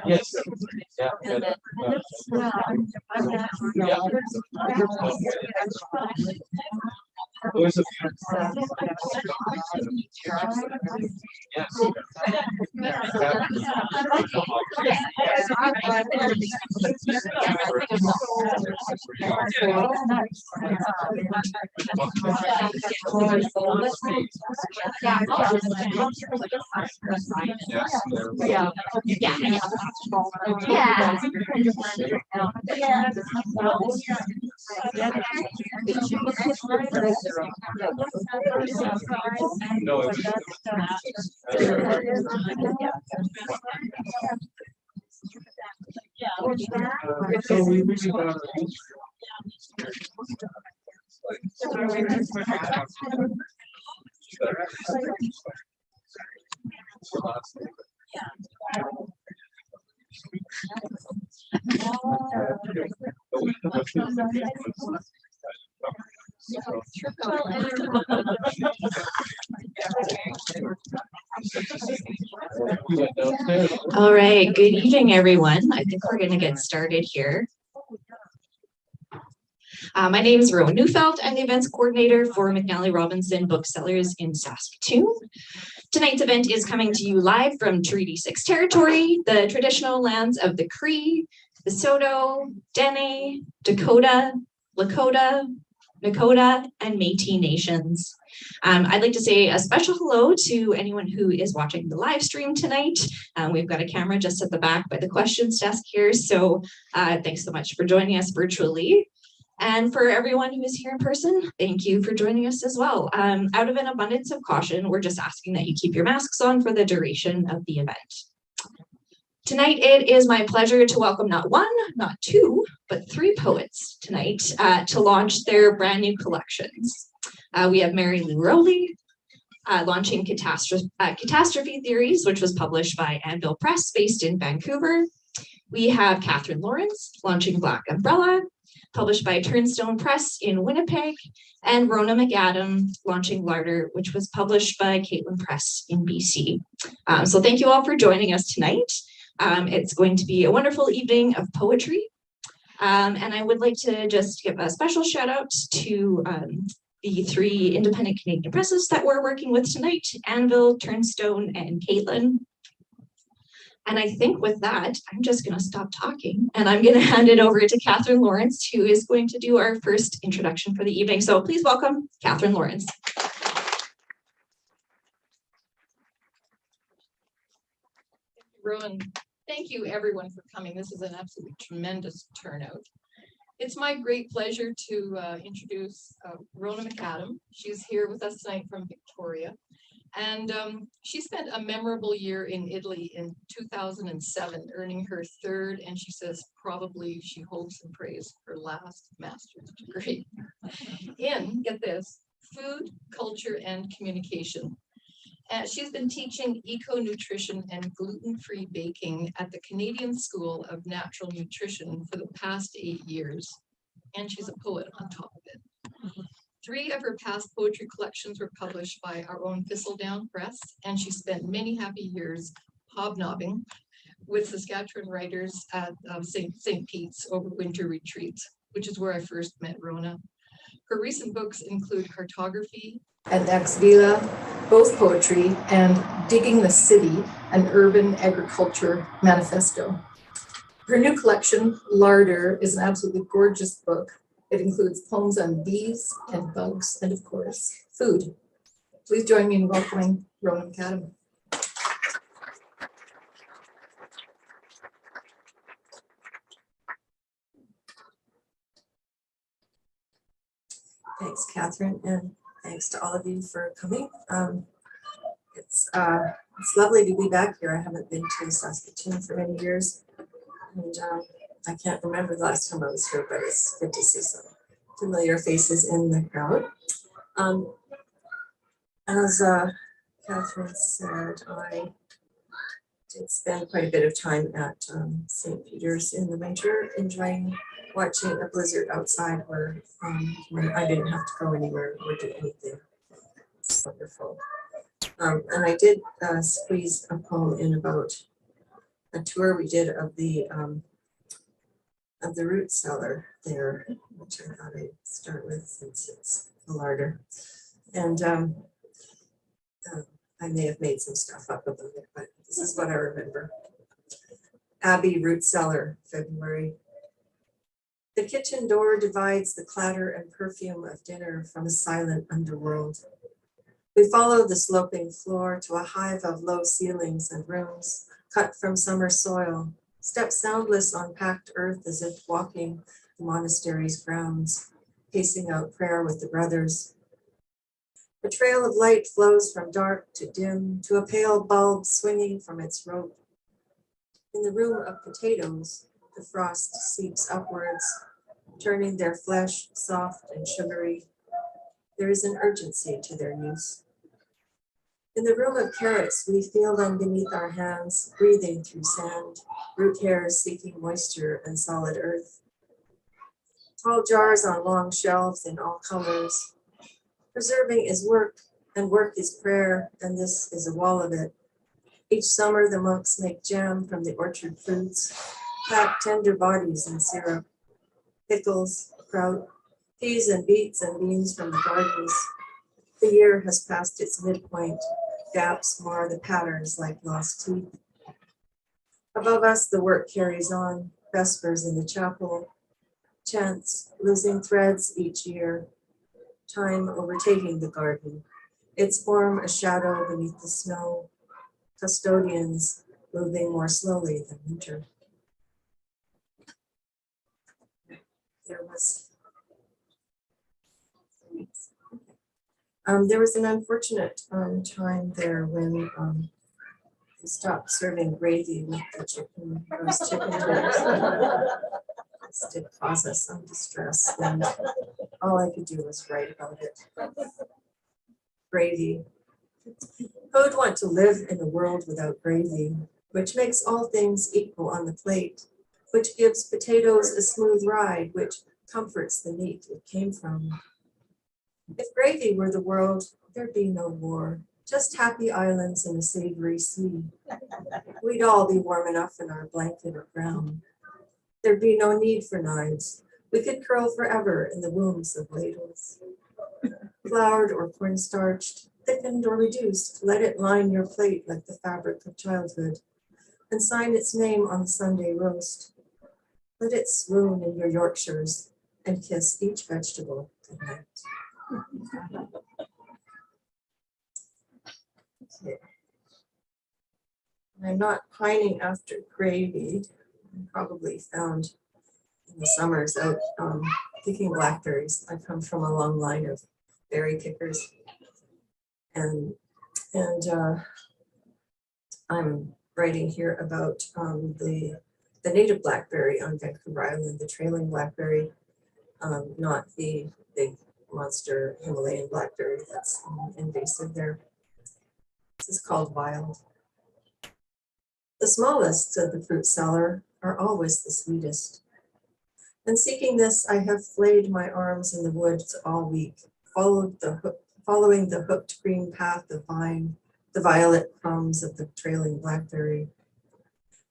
Yes. Yeah. All right, good evening, everyone. I think we're going to get started here. My name is Rhona McAdam. I'm the events coordinator for McNally Robinson Booksellers in Saskatoon. Tonight's event is coming to you live from Treaty 6 territory, the traditional lands of the Cree, the Saulteaux, Dene, Dakota, Lakota, Nakota, and Métis nations. I'd like to say a special hello to anyone who is watching the live stream tonight. We've got a camera just at the back by the questions desk here, so thanks so much for joining us virtually. And for everyone who is here in person, thank you for joining us as well. Out of an abundance of caution, we're just asking that you keep your masks on for the duration of the event. Tonight, it is my pleasure to welcome not one, not two, but three poets tonight to launch their brand new collections. We have Mari-Lou Rowley launching Catastrophe Theories, which was published by Anvil Press based in Vancouver. We have Katherine Lawrence launching Black Umbrella, published by Turnstone Press in Winnipeg, and Rhona McAdam launching Larder, which was published by Caitlin Press in BC. So thank you all for joining us tonight. It's going to be a wonderful evening of poetry. And I would like to just give a special shout out to the three independent Canadian presses that we're working with tonight, Anvil, Turnstone, and Caitlin. And I think with that, I'm just going to stop talking and I'm going to hand it over to Katherine Lawrence, who is going to do our first introduction for the evening. So please welcome Katherine Lawrence. Ronan, thank you everyone for coming. This is an absolutely tremendous turnout. It's my great pleasure to introduce Rhona McAdam. She's here with us tonight from Victoria. And she spent a memorable year in Italy in 2007, earning her third, and she says probably, she hopes and prays, her last master's degree in, get this, food, culture, and communication. She's been teaching eco-nutrition and gluten-free baking at the Canadian School of Natural Nutrition for the past 8 years, and she's a poet on top of it. 3 of her past poetry collections were published by our own Thistledown Press, and she spent many happy years hobnobbing with Saskatchewan writers at St. Pete's over winter retreats, which is where I first met Rhona. Her recent books include Cartography and Ex Vila, both poetry, and Digging the City, an urban agriculture manifesto. Her new collection, Larder, is an absolutely gorgeous book. It includes poems on bees and bugs and, of course, food. Please join me in welcoming Ronan Mcadam. Thanks, Catherine, and thanks to all of you for coming. It's lovely to be back here. I haven't been to Saskatoon for many years, and I can't remember the last time I was here, but it's good to see some familiar faces in the crowd. As Catherine said, I did spend quite a bit of time at St. Peter's in the winter, enjoying watching a blizzard outside where when I didn't have to go anywhere or do anything. It's wonderful. And I did squeeze a poem in about a tour we did of the root cellar there, which I thought I'd start with since it's the larder. And I may have made some stuff up about it, but this is what I remember. Abbey root cellar, February. The kitchen door divides the clatter and perfume of dinner from a silent underworld. We follow the sloping floor to a hive of low ceilings and rooms cut from summer soil, step soundless on packed earth as if walking the monastery's grounds, pacing out prayer with the brothers. A trail of light flows from dark to dim to a pale bulb swinging from its rope. In the room of potatoes, the frost seeps upwards, turning their flesh soft and sugary. There is an urgency to their use. In the room of carrots, we feel them beneath our hands, breathing through sand, root hairs seeking moisture and solid earth. Tall jars on long shelves in all colors. Preserving is work, and work is prayer, and this is a wall of it. Each summer, the monks make jam from the orchard fruits, pack tender bodies in syrup, pickles, kraut, peas and beets and beans from the gardens. The year has passed its midpoint. Gaps mar the patterns like lost teeth. Above us, the work carries on, vespers in the chapel, chants, losing threads each year, time overtaking the garden, its form a shadow beneath the snow, custodians moving more slowly than winter. There was an unfortunate time there when they stopped serving gravy with the chicken, roast chicken dinners. This did cause us some distress, and all I could do was write about it. Gravy. Who'd want to live in a world without gravy, which makes all things equal on the plate, which gives potatoes a smooth ride, which comforts the meat it came from? If gravy were the world, there'd be no war, just happy islands in a savory sea. We'd all be warm enough in our blanket or brown. There'd be no need for knives. We could curl forever in the wombs of ladles. Floured or cornstarched, thickened or reduced, let it line your plate like the fabric of childhood, and sign its name on the Sunday roast. Let it swoon in your Yorkshires and kiss each vegetable goodnight. Okay. I'm not pining after gravy. I'm probably found in the summers out picking blackberries. I come from a long line of berry pickers, and I'm writing here about the native blackberry on Vancouver Island, the trailing blackberry, not the big monster Himalayan blackberry that's invasive there. This is called wild. The smallest of the fruit cellar are always the sweetest. And seeking this, I have flayed my arms in the woods all week, following the hooked green path of vine, the violet crumbs of the trailing blackberry.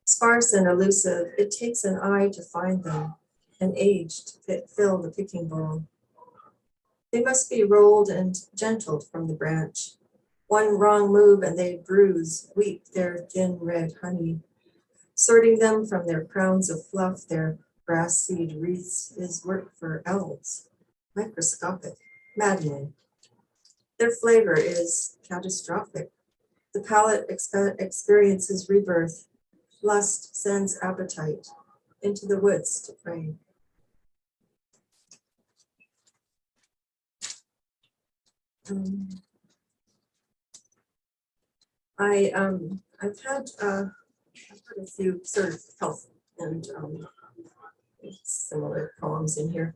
Sparse and elusive, it takes an eye to find them, an age to fill the picking bowl. They must be rolled and gentled from the branch. One wrong move and they bruise, weep their thin red honey. Sorting them from their crowns of fluff, their grass seed wreaths is work for elves, microscopic, maddening. Their flavor is catastrophic. The palate experiences rebirth. Lust sends appetite into the woods to prey. I've had a few sort of health and similar poems in here.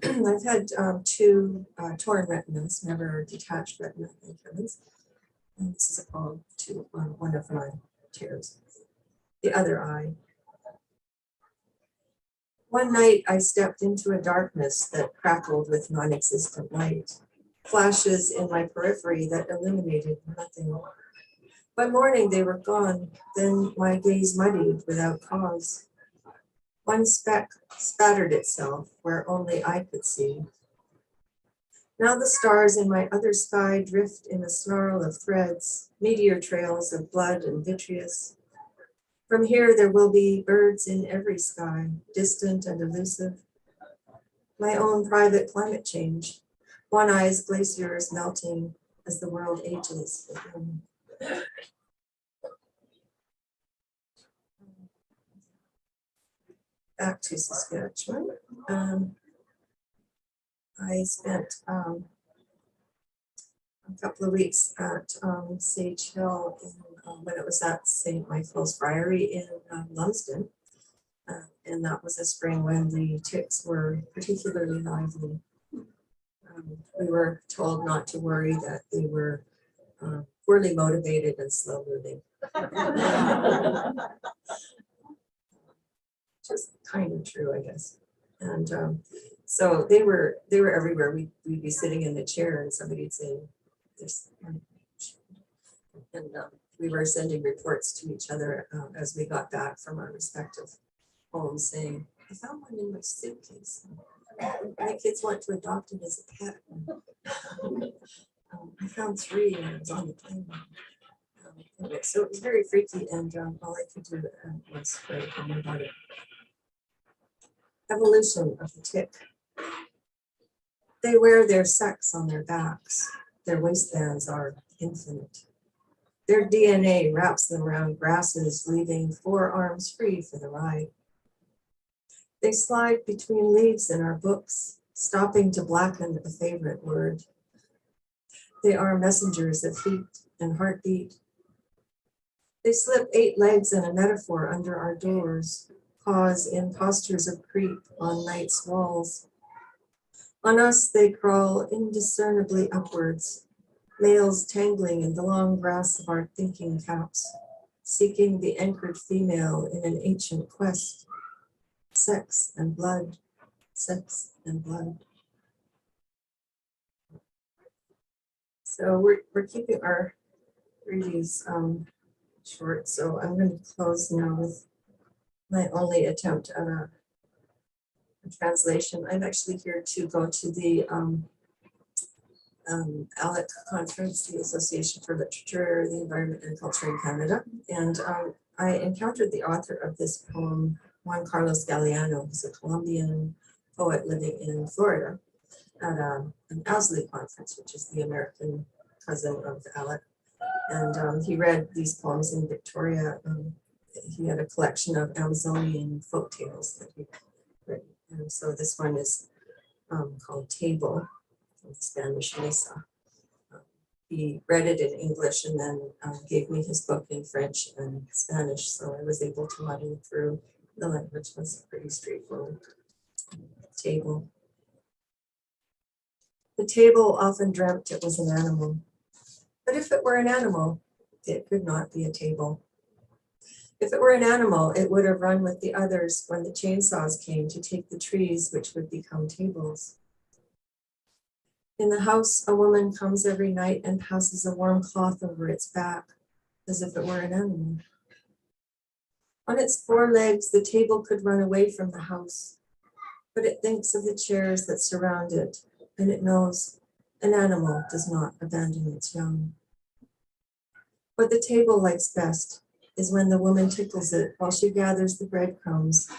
I've had two torn retinas, never detached retina, thank heavens. And this is a poem to one of my tears. The other eye. One night I stepped into a darkness that crackled with non-existent light, flashes in my periphery that illuminated nothing. By morning they were gone, then my gaze muddied without cause. One speck spattered itself where only I could see. Now the stars in my other sky drift in a snarl of threads, meteor trails of blood and vitreous. From here there will be birds in every sky, distant and elusive. My own private climate change, one eye's glaciers melting as the world ages within. Back to Saskatchewan. I spent a couple of weeks at Sage Hill when it was at St. Michael's Friary in Lumsden. And that was a spring when the ticks were particularly lively. We were told not to worry, that they were poorly motivated and slow moving. Just kind of true, I guess. And so they were everywhere. We'd be sitting in the chair and somebody'd say, "This," and we were sending reports to each other as we got back from our respective homes, saying, "I found one in my suitcase. My kids want to adopt it as a pet. I found 3 and it was on the plane." Anyway, so it was very freaky, and all I could do was write home about it. Evolution of the tick. They wear their sex on their backs. Their waistbands are infinite. Their DNA wraps them around grasses, leaving 4 arms free for the ride. They slide between leaves in our books, stopping to blacken a favorite word. They are messengers of heat and heartbeat. They slip 8 legs and a metaphor under our doors, pause in postures of creep on night's walls. On us they crawl indiscernibly upwards, males tangling in the long grass of our thinking caps, seeking the anchored female in an ancient quest. Sex and blood, sex and blood. So we're keeping our reviews short, so I'm going to close now with my only attempt at a translation. I'm actually here to go to the ALEC conference, the Association for Literature, the Environment and Culture in Canada. And I encountered the author of this poem, Juan Carlos Galeano, who's a Colombian poet living in Florida, at an ASLE conference, which is the American cousin of ALEC. And he read these poems in Victoria. He had a collection of Amazonian folk tales that he read. And so this one is called Table, from the Spanish Mesa. He read it in English and then gave me his book in French and Spanish. So I was able to muddle through. The language was pretty straightforward. Table. The table often dreamt it was an animal. But if it were an animal, it could not be a table. If it were an animal, it would have run with the others when the chainsaws came to take the trees which would become tables. In the house, a woman comes every night and passes a warm cloth over its back, as if it were an animal. On its 4 legs, the table could run away from the house, but it thinks of the chairs that surround it, and it knows an animal does not abandon its young. What the table likes best is when the woman tickles it while she gathers the breadcrumbs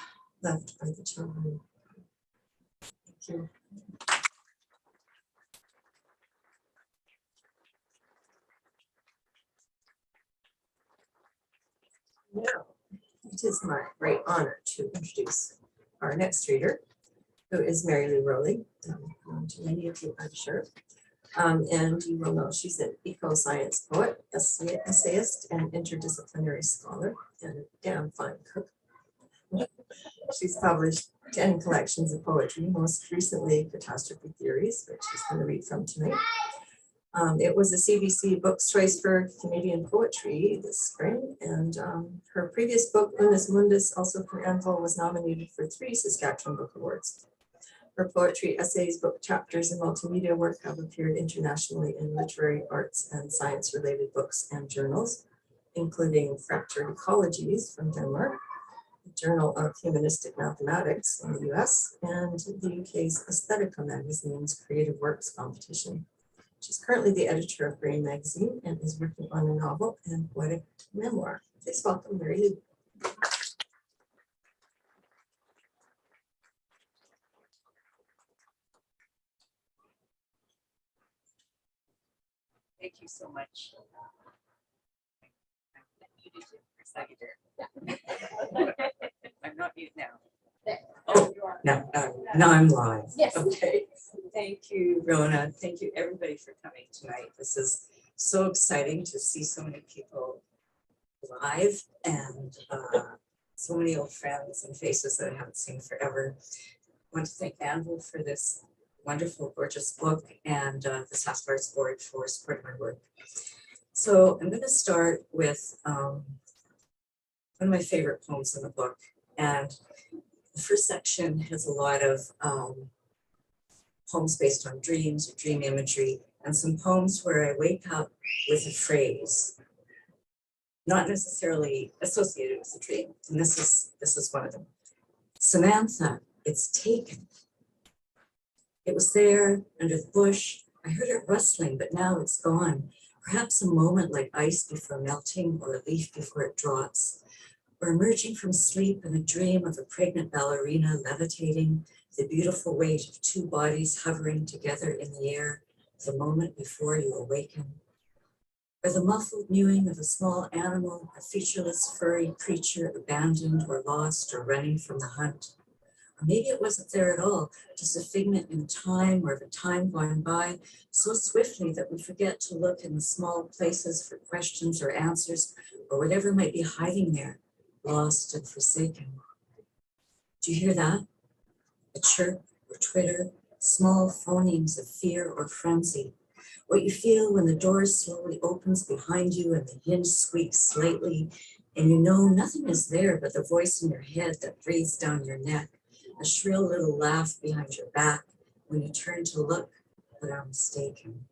left by the children. Thank you. Now, it is my great honor to introduce our next reader, who is Mari-Lou Rowley, known to many of you, I'm sure. And you will know she's an eco-science poet, essayist, and interdisciplinary scholar, and a damn fine cook. She's published 10 collections of poetry, most recently Catastrophe Theories, which she's going to read from tonight. It was a CBC Books Choice for Canadian Poetry this spring, and her previous book, Unus Mundus, also for Anvil, was nominated for 3 Saskatchewan Book Awards. Her poetry, essays, book chapters, and multimedia work have appeared internationally in literary, arts, and science-related books and journals, including Fractured Ecologies from Denmark, the Journal of Humanistic Mathematics in the US, and the UK's Aesthetica magazine's Creative Works competition. She's currently the editor of Brain magazine and is working on a novel and poetic memoir. Please welcome Mari-Lou. Thank you so much. I'm muted for a second there. I'm not muted now. Oh, you are. Now I'm live. Yes. Okay. Thank you, Rhona. Thank you, everybody, for coming tonight. This is so exciting to see so many people live and so many old friends and faces that I haven't seen forever. I want to thank Anvil for this wonderful, gorgeous book and the Sask Arts Board for supporting my work. So I'm going to start with one of my favorite poems in the book. And the first section has a lot of poems based on dreams or dream imagery, and some poems where I wake up with a phrase, not necessarily associated with the dream. And this is one of them. Samantha, it's taken. It was there under the bush. I heard it rustling, but now it's gone. Perhaps a moment like ice before melting or a leaf before it drops, or emerging from sleep in a dream of a pregnant ballerina levitating, the beautiful weight of 2 bodies hovering together in the air the moment before you awaken, or the muffled mewing of a small animal, a featureless furry creature abandoned or lost or running from the hunt. Or maybe it wasn't there at all, just a figment in time or of a time gone by so swiftly that we forget to look in the small places for questions or answers or whatever might be hiding there, lost and forsaken. Do you hear that? A chirp or twitter, small phonemes of fear or frenzy. What you feel when the door slowly opens behind you and the hinge squeaks slightly, and you know nothing is there but the voice in your head that breathes down your neck, a shrill little laugh behind your back when you turn to look, but are mistaken.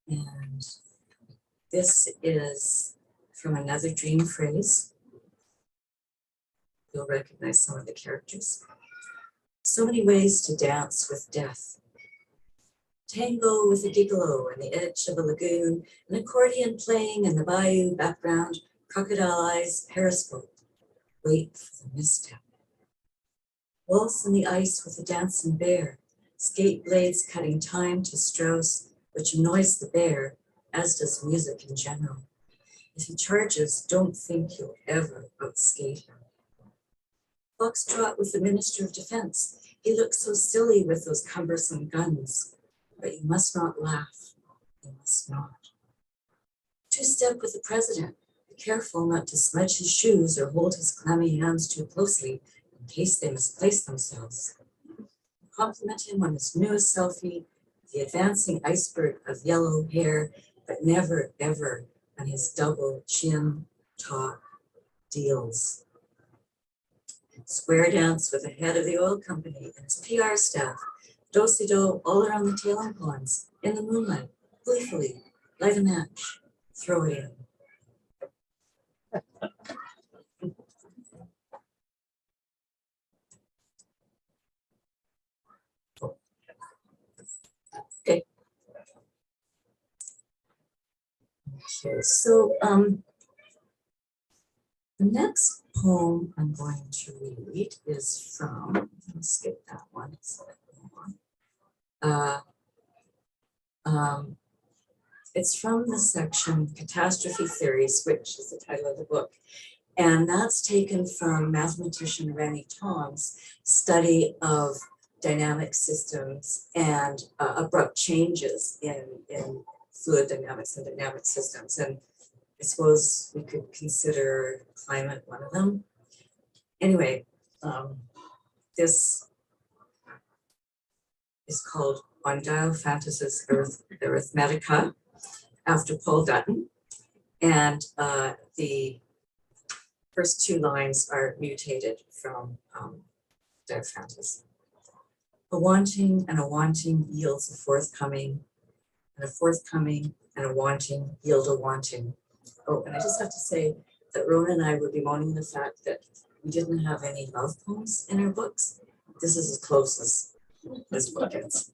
And this is from another dream phrase. You'll recognize some of the characters. So many ways to dance with death. Tango with a gigolo on the edge of a lagoon, an accordion playing in the bayou background, crocodile eyes, periscope. Wait for the misstep. Waltz in the ice with a dancing bear, skate blades cutting time to Strauss, which annoys the bear, as does music in general. If he charges, don't think you'll ever outskate him. Foxtrot with the Minister of Defense. He looks so silly with those cumbersome guns, but you must not laugh. You must not. Two-step with the President. Be careful not to smudge his shoes or hold his clammy hands too closely in case they misplace themselves. Compliment him on his newest selfie, the advancing iceberg of yellow hair, but never, ever on his double chin top deals. Square dance with the head of the oil company and his PR staff. Do-si-do all around the tailing ponds, in the moonlight, gleefully, light a match, throw it in. Okay. Okay, so the next poem I'm going to read is from, let's skip that one. It's from the section Catastrophe Theories, which is the title of the book. And that's taken from mathematician Rennie Tom's study of dynamic systems and abrupt changes in fluid dynamics and dynamic systems. And I suppose we could consider climate one of them. Anyway, this is called On Diophantus's Arithmetica after Paul Dutton. And the first two lines are mutated from Diophantus. A wanting and a wanting yields a forthcoming, and a forthcoming and a wanting yield a wanting. Oh, and I just have to say that Rhona and I were bemoaning the fact that we didn't have any love poems in our books. This is as close as this book is.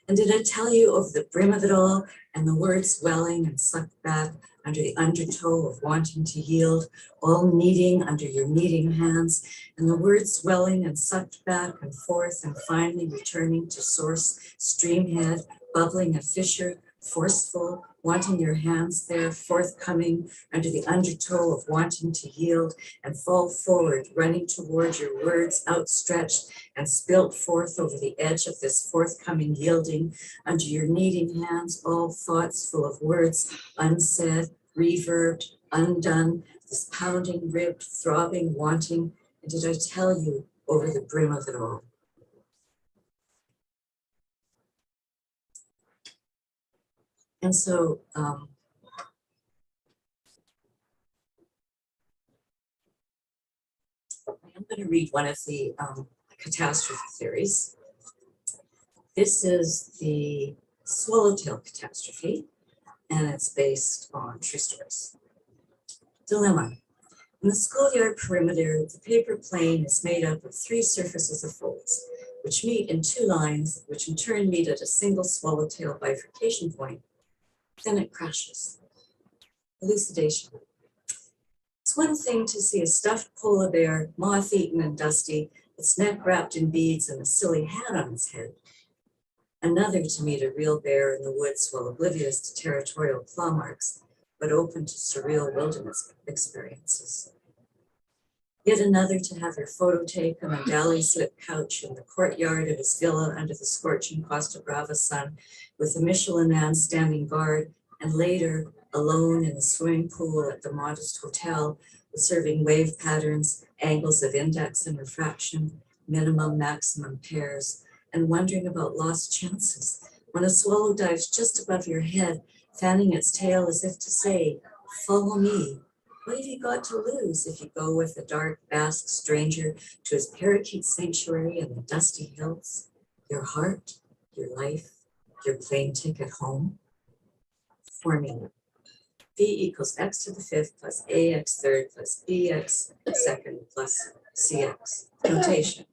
And did I tell you of the brim of it all and the words welling and sucked back under the undertow of wanting to yield, all kneading under your kneading hands, and the words welling and sucked back and forth and finally returning to source, streamhead, bubbling a fissure, forceful, wanting your hands there, forthcoming under the undertow of wanting to yield and fall forward, running toward your words outstretched and spilt forth over the edge of this forthcoming yielding under your kneading hands, all thoughts full of words unsaid, reverbed, undone, this pounding, ribbed, throbbing, wanting, and did I tell you over the brim of it all? And so I am going to read one of the catastrophe theories. This is the Swallowtail Catastrophe, and it's based on true stories. Dilemma. In the schoolyard perimeter, the paper plane is made up of 3 surfaces of folds, which meet in 2 lines, which in turn meet at a single swallowtail bifurcation point. Then it crashes. Elucidation. It's one thing to see a stuffed polar bear, moth-eaten and dusty, its neck wrapped in beads and a silly hat on its head. Another to meet a real bear in the woods while oblivious to territorial claw marks, but open to surreal wilderness experiences. Yet another to have your photo taken on a dally slip couch in the courtyard of his villa under the scorching Costa Brava sun, with a Michelin man standing guard, and later alone in the swimming pool at the modest hotel, serving wave patterns, angles of index and refraction, minimum, maximum pairs, and wondering about lost chances when a swallow dives just above your head, fanning its tail as if to say, follow me. What have you got to lose if you go with a dark Basque stranger to his parakeet sanctuary in the dusty hills? Your heart, your life, your plane ticket home? Formula. V equals x to the 5th plus ax third plus bx second plus cx. Notation.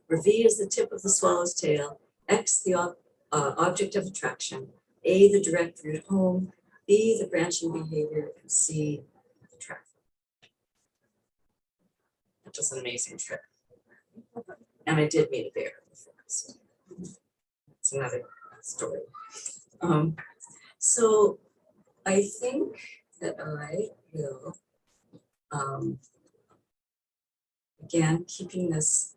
Where v is the tip of the swallow's tail, x the object of attraction, a the direct route home, b the branching behavior, and c the traffic. That was an amazing trip. And I did meet a bear in the forest. It's another story. So I think that I will, again, keeping this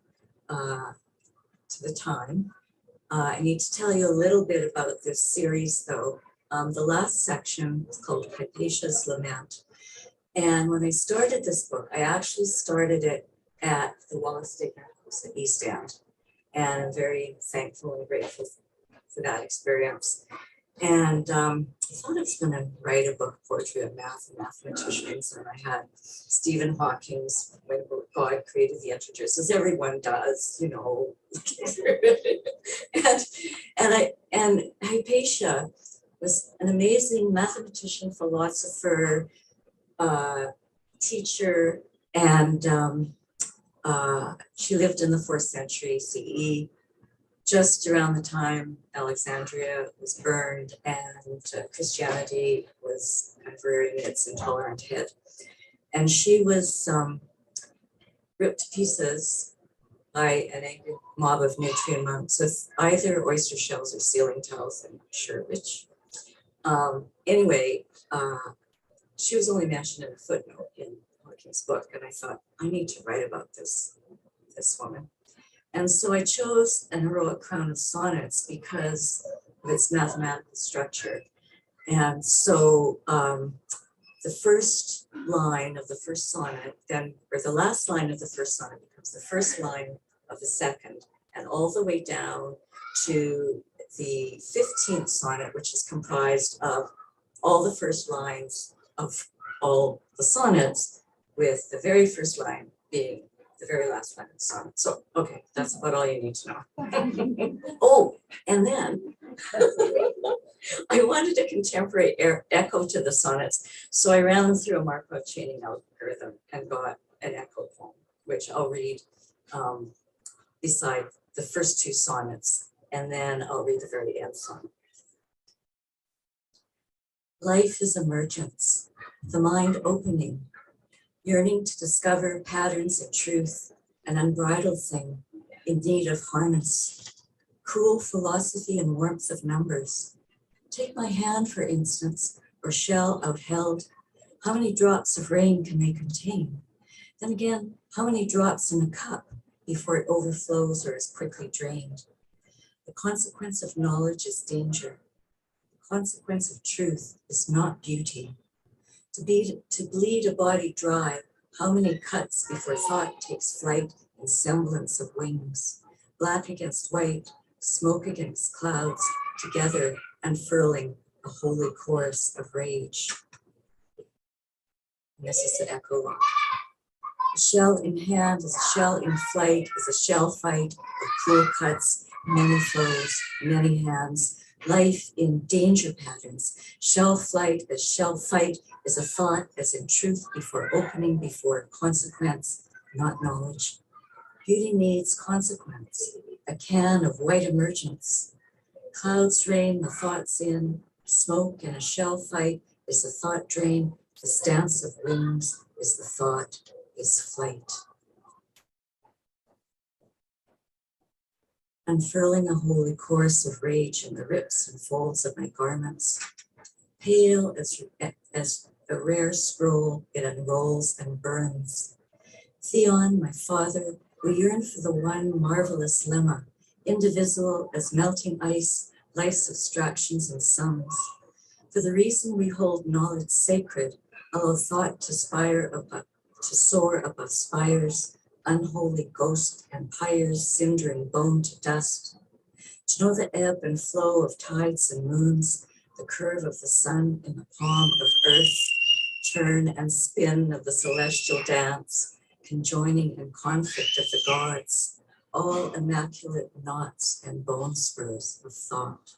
to the time, I need to tell you a little bit about this series though. The last section is called Hypatia's Lament. And when I started this book, I actually started it at the Wallace State House at East End. And I'm very thankful and grateful for that experience. And I thought I was going to write a book poetry of math and mathematicians, and I had Stephen Hawking's When God Created the Integers, as everyone does, you know. and Hypatia was an amazing mathematician, philosopher, teacher, and she lived in the 4th century CE. Just around the time Alexandria was burned and Christianity was kind of rearing its intolerant head. And she was ripped to pieces by an angry mob of nutrient monks with either oyster shells or ceiling tiles, I'm not sure which. Anyway, she was only mentioned in a footnote in Hawking's book, and I thought, I need to write about this woman. And so I chose An Heroic Crown of Sonnets because of its mathematical structure. And so the first line of the first sonnet, then, or the last line of the first sonnet becomes the first line of the second, and all the way down to the 15th sonnet, which is comprised of all the first lines of all the sonnets, with the very first line being the very last line of the sonnet. So, okay, that's about all you need to know. Oh, and then I wanted a contemporary echo to the sonnets, so I ran them through a Markov chaining algorithm and got an echo poem, which I'll read beside the first two sonnets, and then I'll read the very end sonnet. Life is emergence, the mind opening, yearning to discover patterns of truth, an unbridled thing in need of harness. Cool philosophy and warmth of numbers. Take my hand, for instance, or shell outheld. How many drops of rain can they contain? Then again, how many drops in a cup before it overflows or is quickly drained? The consequence of knowledge is danger. The consequence of truth is not beauty. To bleed a body dry, how many cuts before thought takes flight in semblance of wings? Black against white, smoke against clouds, together unfurling a holy chorus of rage. And this is the echo line. A shell in hand is a shell in flight, is a shell fight of cruel cuts, many flows, many hands. Life in danger patterns. Shell flight as shell fight is a thought as in truth before opening, before consequence, not knowledge. Beauty needs consequence, a can of white emergence. Clouds rain the thoughts in, smoke in a shell fight is the thought drain, the stance of wings is the thought, is flight. Unfurling a holy chorus of rage in the rips and folds of my garments. Pale as a rare scroll, it unrolls and burns. Theon, my father, we yearn for the one marvelous lemma, indivisible as melting ice, life's abstractions and sums. For the reason we hold knowledge sacred, allow thought to soar above spires, unholy ghost and pyres, cindering bone to dust. To know the ebb and flow of tides and moons, the curve of the sun in the palm of earth, turn and spin of the celestial dance, conjoining and conflict of the gods, all immaculate knots and bone spurs of thought.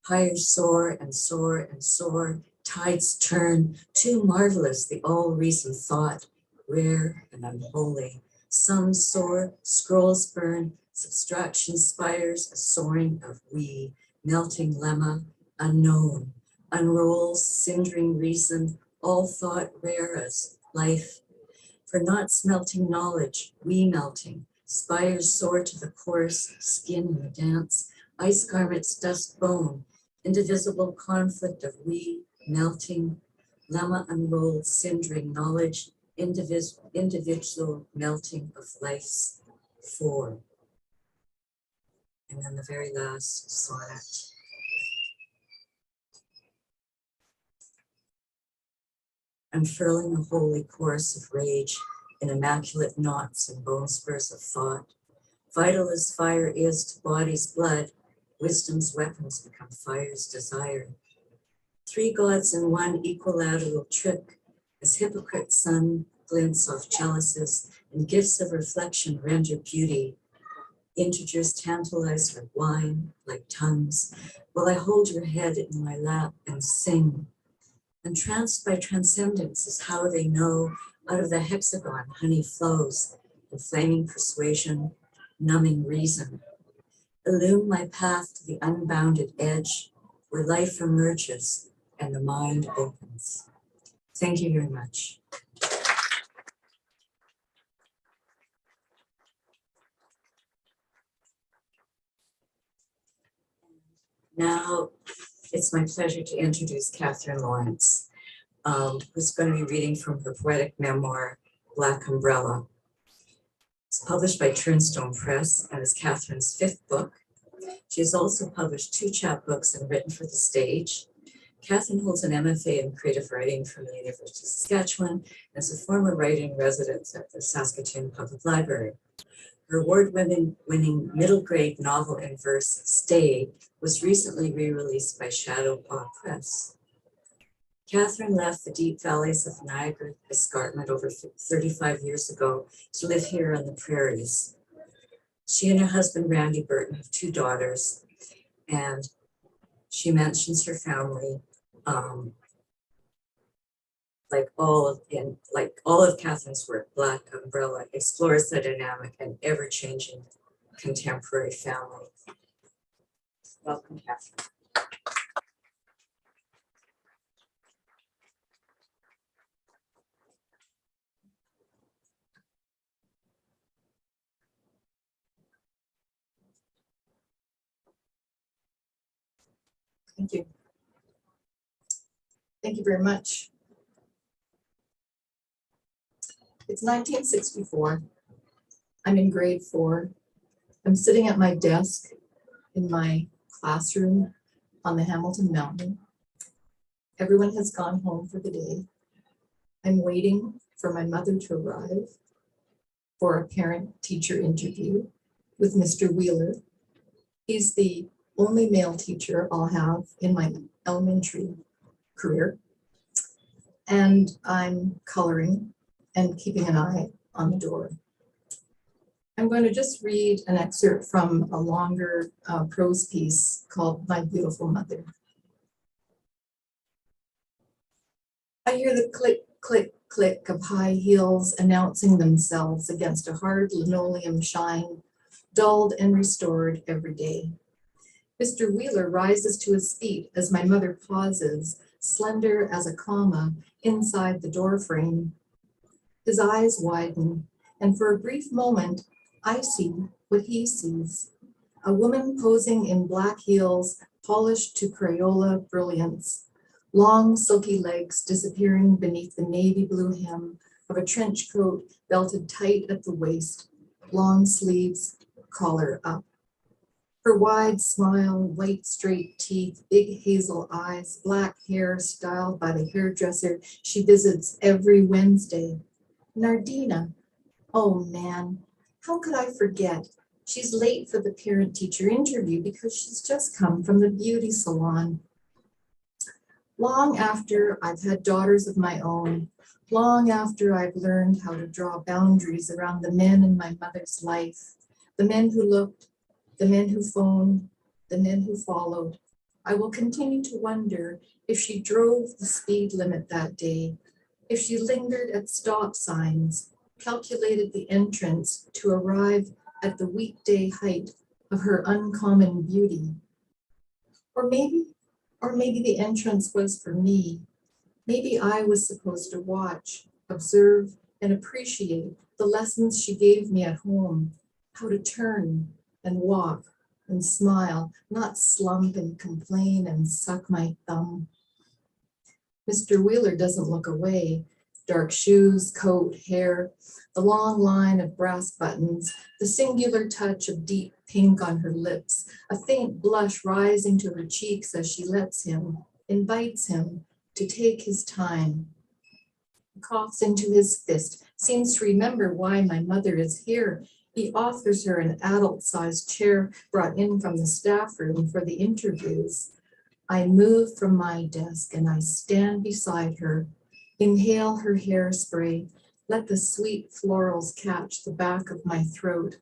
Pyres soar and soar and soar, tides turn, too marvelous the all-reason thought, rare and unholy. Some soar, scrolls burn, subtraction spires, a soaring of we, melting lemma, unknown, unrolls, cindering reason, all thought rare as life. For not smelting knowledge, we melting, spires soar to the chorus, skin in the dance, ice garments dust bone, indivisible conflict of we, melting, lemma unrolled, cindering knowledge, individual melting of life's form. And then the very last sonnet. Unfurling a holy chorus of rage in immaculate knots and bone spurs of thought. Vital as fire is to body's blood, wisdom's weapons become fire's desire. Three gods in one equilateral trick, as hypocrite sun glints off chalices and gifts of reflection render beauty. Integers tantalize like wine, like tongues, while I hold your head in my lap and sing. Entranced by transcendence is how they know out of the hexagon honey flows, inflaming persuasion, numbing reason. Illume my path to the unbounded edge where life emerges and the mind opens. Thank you very much. Now, it's my pleasure to introduce Katherine Lawrence, who's going to be reading from her poetic memoir, Black Umbrella. It's published by Turnstone Press and is Katherine's fifth book. She has also published 2 chapbooks and written for the stage. Katherine holds an MFA in creative writing from the University of Saskatchewan and is a former writing resident at the Saskatoon Public Library. Her award-winning middle grade novel in verse, Stay, was recently re-released by Shadow Paw Press. Katherine left the deep valleys of Niagara Escarpment over 35 years ago to live here on the prairies. She and her husband, Randy Burton, have 2 daughters, and she mentions her family, like all of Katherine's work, Black Umbrella explores the dynamic and ever-changing contemporary family. Welcome, Katherine. Thank you. Thank you very much. It's 1964. I'm in grade 4. I'm sitting at my desk in my classroom on the Hamilton Mountain. Everyone has gone home for the day. I'm waiting for my mother to arrive for a parent-teacher interview with Mr. Wheeler. He's the only male teacher I'll have in my elementary career. And I'm coloring and keeping an eye on the door. I'm going to just read an excerpt from a longer prose piece called My Beautiful Mother. I hear the click, click, click of high heels announcing themselves against a hard linoleum shine, dulled and restored every day. Mr. Wheeler rises to his feet as my mother pauses, slender as a comma, inside the door frame. His eyes widen, and for a brief moment, I see what he sees. A woman posing in black heels, polished to Crayola brilliance, long silky legs disappearing beneath the navy blue hem of a trench coat belted tight at the waist, long sleeves, collar up. Her wide smile, white straight teeth, big hazel eyes, black hair styled by the hairdresser she visits every Wednesday. Nardina. Oh man, how could I forget? She's late for the parent-teacher interview because she's just come from the beauty salon. Long after I've had daughters of my own, long after I've learned how to draw boundaries around the men in my mother's life, the men who looked, the men who phoned, the men who followed, I will continue to wonder if she drove the speed limit that day, if she lingered at stop signs, calculated the entrance to arrive at the weekday height of her uncommon beauty. Or maybe the entrance was for me. Maybe I was supposed to watch, observe, and appreciate the lessons she gave me at home, how to turn and walk and smile, not slump and complain and suck my thumb. Mr. Wheeler doesn't look away. Dark shoes, coat, hair, the long line of brass buttons, the singular touch of deep pink on her lips, a faint blush rising to her cheeks as she lets him, invites him to take his time. He coughs into his fist, seems to remember why my mother is here. He offers her an adult-sized chair brought in from the staff room for the interviews. I move from my desk and I stand beside her, inhale her hairspray, let the sweet florals catch the back of my throat.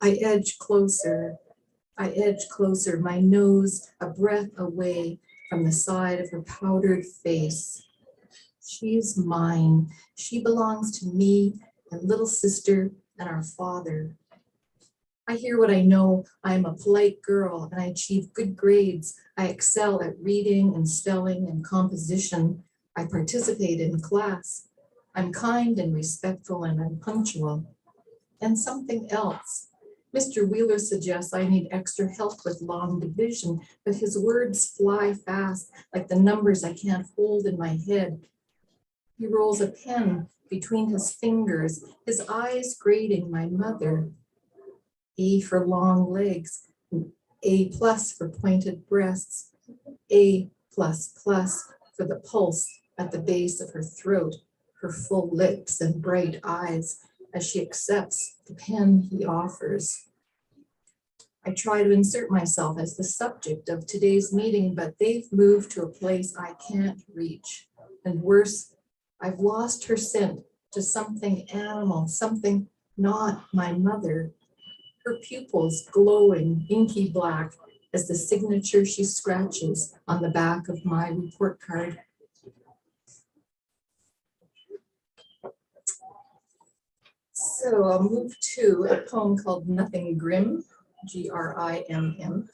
I edge closer, my nose a breath away from the side of her powdered face. She's mine. She belongs to me and little sister and our father. I hear what I know. I am a polite girl and I achieve good grades. I excel at reading and spelling and composition. I participate in class. I'm kind and respectful and I'm punctual. And something else. Mr. Wheeler suggests I need extra help with long division, but his words fly fast like the numbers I can't hold in my head. He rolls a pen between his fingers, his eyes grading my mother. E for long legs, A+ for pointed breasts, A++ for the pulse at the base of her throat, her full lips and bright eyes as she accepts the pen he offers. I try to insert myself as the subject of today's meeting, but they've moved to a place I can't reach. And worse, I've lost her scent to something animal, something not my mother. Her pupils glowing inky black as the signature she scratches on the back of my report card. So I'll move to a poem called Nothing Grim, Grimm.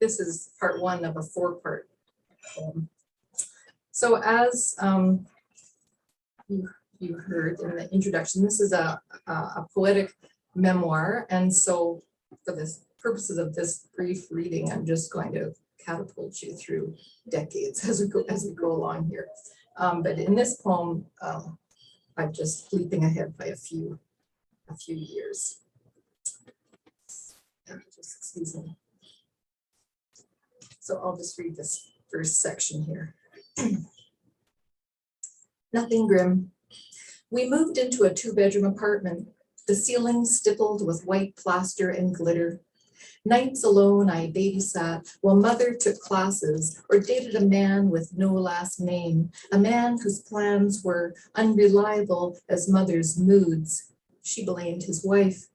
This is part one of a 4-part poem. So as you heard in the introduction, this is a poetic memoir. And so for the purposes of this brief reading, I'm just going to catapult you through decades as we go along here. But in this poem, I'm just leaping ahead by a few years. Just excuse me. So I'll just read this first section here. Nothing grim. We moved into a 2-bedroom apartment, the ceiling stippled with white plaster and glitter. Nights alone I babysat while mother took classes or dated a man with no last name, a man whose plans were unreliable as mother's moods. She blamed his wife.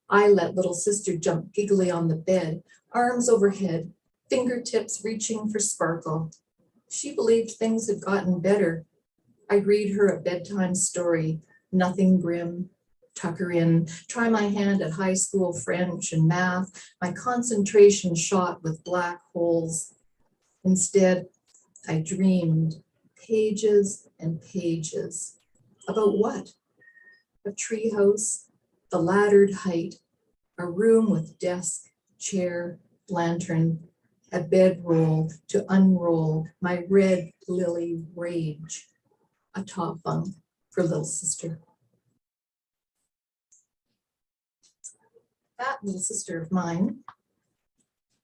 I let little sister jump giggly on the bed, arms overhead, fingertips reaching for sparkle. She believed things had gotten better. I read her a bedtime story, nothing grim. Tuck her in, try my hand at high school French and math, my concentration shot with black holes. Instead, I dreamed pages and pages. About what? A treehouse, the laddered height, a room with desk, chair, lantern, a bedroll to unroll my red lily rage, a top bunk for little sister. That little sister of mine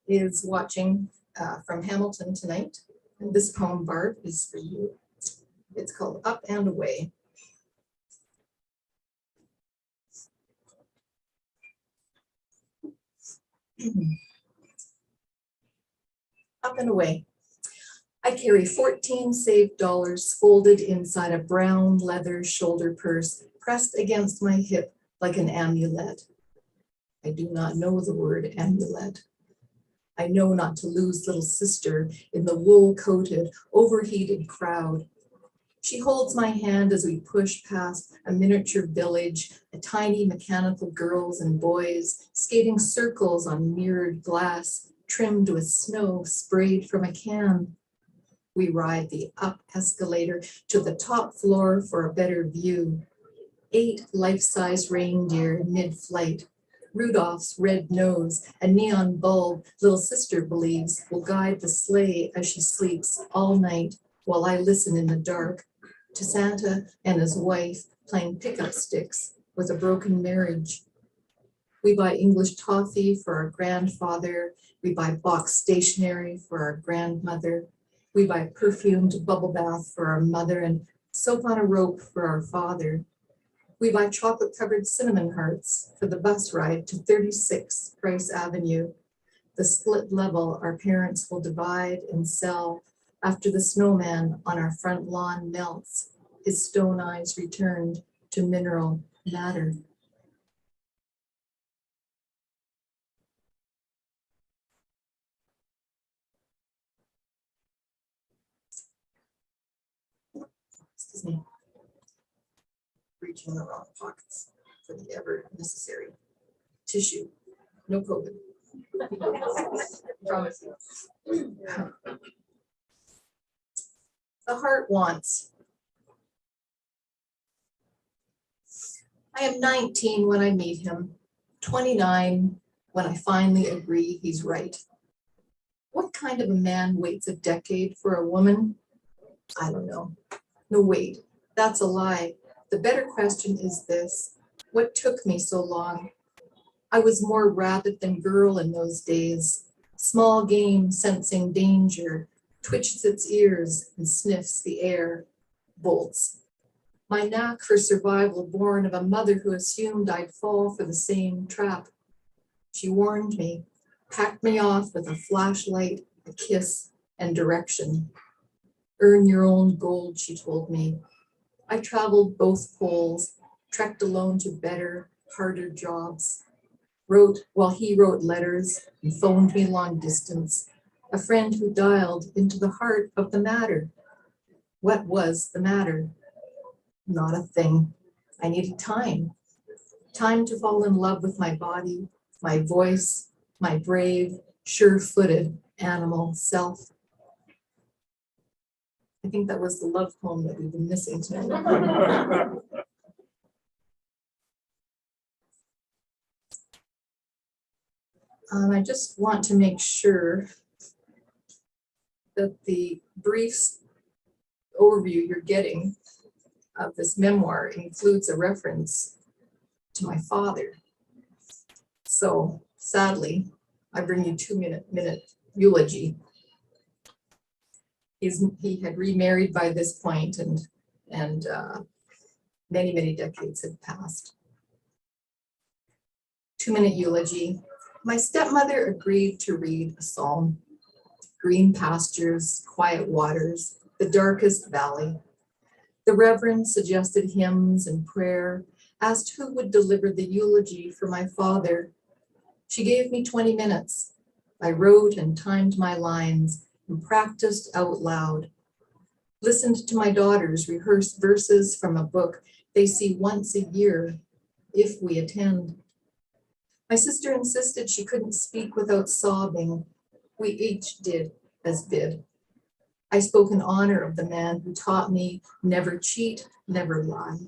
is watching from Hamilton tonight. And this poem, Barb, is for you. It's called Up and Away. Up and away. I carry 14 saved dollars folded inside a brown leather shoulder purse pressed against my hip like an amulet. I do not know the word amulet. I know not to lose little sister in the wool-coated, overheated crowd. She holds my hand as we push past a miniature village, a tiny mechanical girls and boys skating circles on mirrored glass, trimmed with snow sprayed from a can. We ride the up escalator to the top floor for a better view. 8 life-size reindeer mid-flight. Rudolph's red nose, a neon bulb little sister believes will guide the sleigh as she sleeps all night while I listen in the dark to Santa and his wife playing pickup sticks with a broken marriage. We buy English toffee for our grandfather. We buy box stationery for our grandmother. We buy perfumed bubble bath for our mother and soap on a rope for our father. We buy chocolate-covered cinnamon hearts for the bus ride to 36 Price Avenue, the split level our parents will divide and sell after the snowman on our front lawn melts, his stone eyes returned to mineral matter. Excuse me. Reaching the wrong pockets for the ever necessary tissue. No COVID. Promise you. The heart wants. I am 19 when I meet him, 29 when I finally agree he's right. What kind of a man waits a decade for a woman? I don't know. No, wait, that's a lie. The better question is this: what took me so long? I was more rabbit than girl in those days. Small game sensing danger, twitches its ears and sniffs the air, bolts. My knack for survival born of a mother who assumed I'd fall for the same trap. She warned me, packed me off with a flashlight, a kiss, and direction. Earn your own gold, she told me. I traveled both poles, trekked alone to better, harder jobs. Wrote while he wrote letters and phoned me long distance, a friend who dialed into the heart of the matter. What was the matter? Not a thing. I needed time. Time to fall in love with my body, my voice, my brave, sure-footed animal self. I think that was the love poem that we've been missing tonight. I just want to make sure that the brief overview you're getting of this memoir includes a reference to my father. So sadly, I bring you Minute Eulogy. He had remarried by this point, and many decades had passed. 2-minute eulogy. My stepmother agreed to read a psalm. Green pastures, quiet waters, the darkest valley. The Reverend suggested hymns and prayer, asked who would deliver the eulogy for my father. She gave me 20 minutes. I wrote and timed my lines and practiced out loud. Listened to my daughters rehearse verses from a book they see once a year, if we attend. My sister insisted she couldn't speak without sobbing. We each did as bid. I spoke in honor of the man who taught me never cheat, never lie.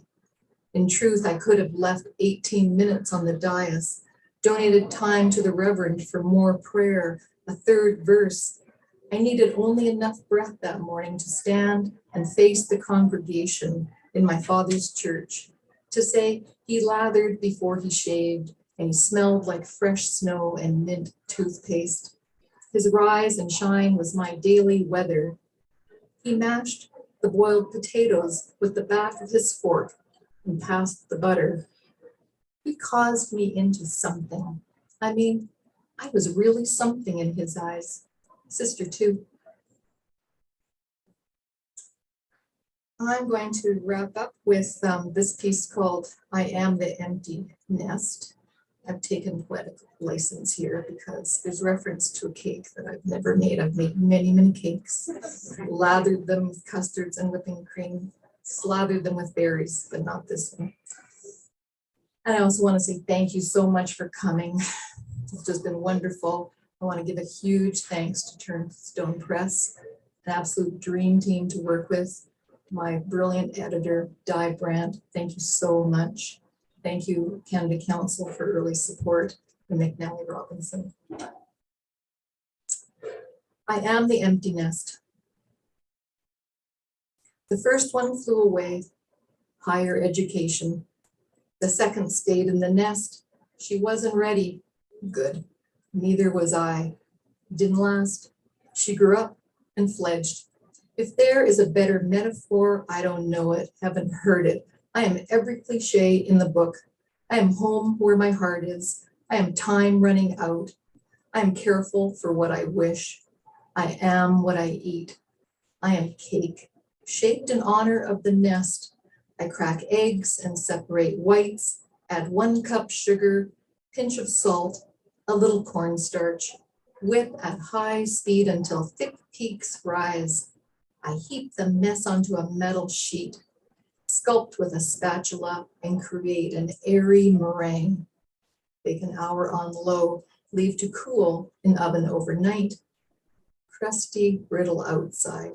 In truth, I could have left 18 minutes on the dais, donated time to the Reverend for more prayer, a third verse. I needed only enough breath that morning to stand and face the congregation in my father's church, to say he lathered before he shaved, and he smelled like fresh snow and mint toothpaste. His rise and shine was my daily weather. He mashed the boiled potatoes with the back of his fork and passed the butter. He caused me into something. I mean, I was really something in his eyes. Sister too. I'm going to wrap up with this piece called I Am the Empty Nest. I've taken poetic license here because there's reference to a cake that I've never made. I've made many cakes, lathered them with custards and whipping cream, slathered them with berries, but not this one. And I also want to say thank you so much for coming. It's just been wonderful. I want to give a huge thanks to Turnstone Press, an absolute dream team to work with. My brilliant editor, Di Brandt, thank you so much. Thank you, Canada Council, for early support, and McNally Robinson. I am the empty nest. The first one flew away, higher education. The second stayed in the nest. She wasn't ready. Good. Neither was I. Didn't last. She grew up and fledged. If there is a better metaphor, I don't know it, haven't heard it. I am every cliche in the book. I am home where my heart is. I am time running out. I am careful for what I wish. I am what I eat. I am cake, shaped in honor of the nest. I crack eggs and separate whites, add 1 cup sugar, pinch of salt, a little cornstarch, whip at high speed until thick peaks rise. I heap the mess onto a metal sheet, sculpt with a spatula, and create an airy meringue. Bake an hour on low, leave to cool in oven overnight. Crusty, brittle outside,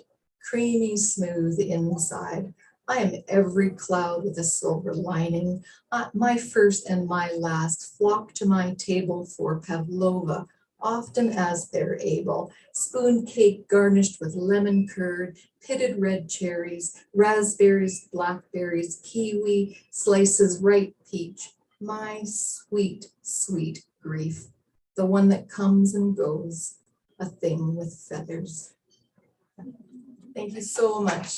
creamy smooth inside. I am every cloud with a silver lining. My first and my last flock to my table for pavlova, often as they're able. Spoon cake garnished with lemon curd, pitted red cherries, raspberries, blackberries, kiwi, slices ripe peach, My sweet, sweet grief, the one that comes and goes, a thing with feathers. Thank you so much.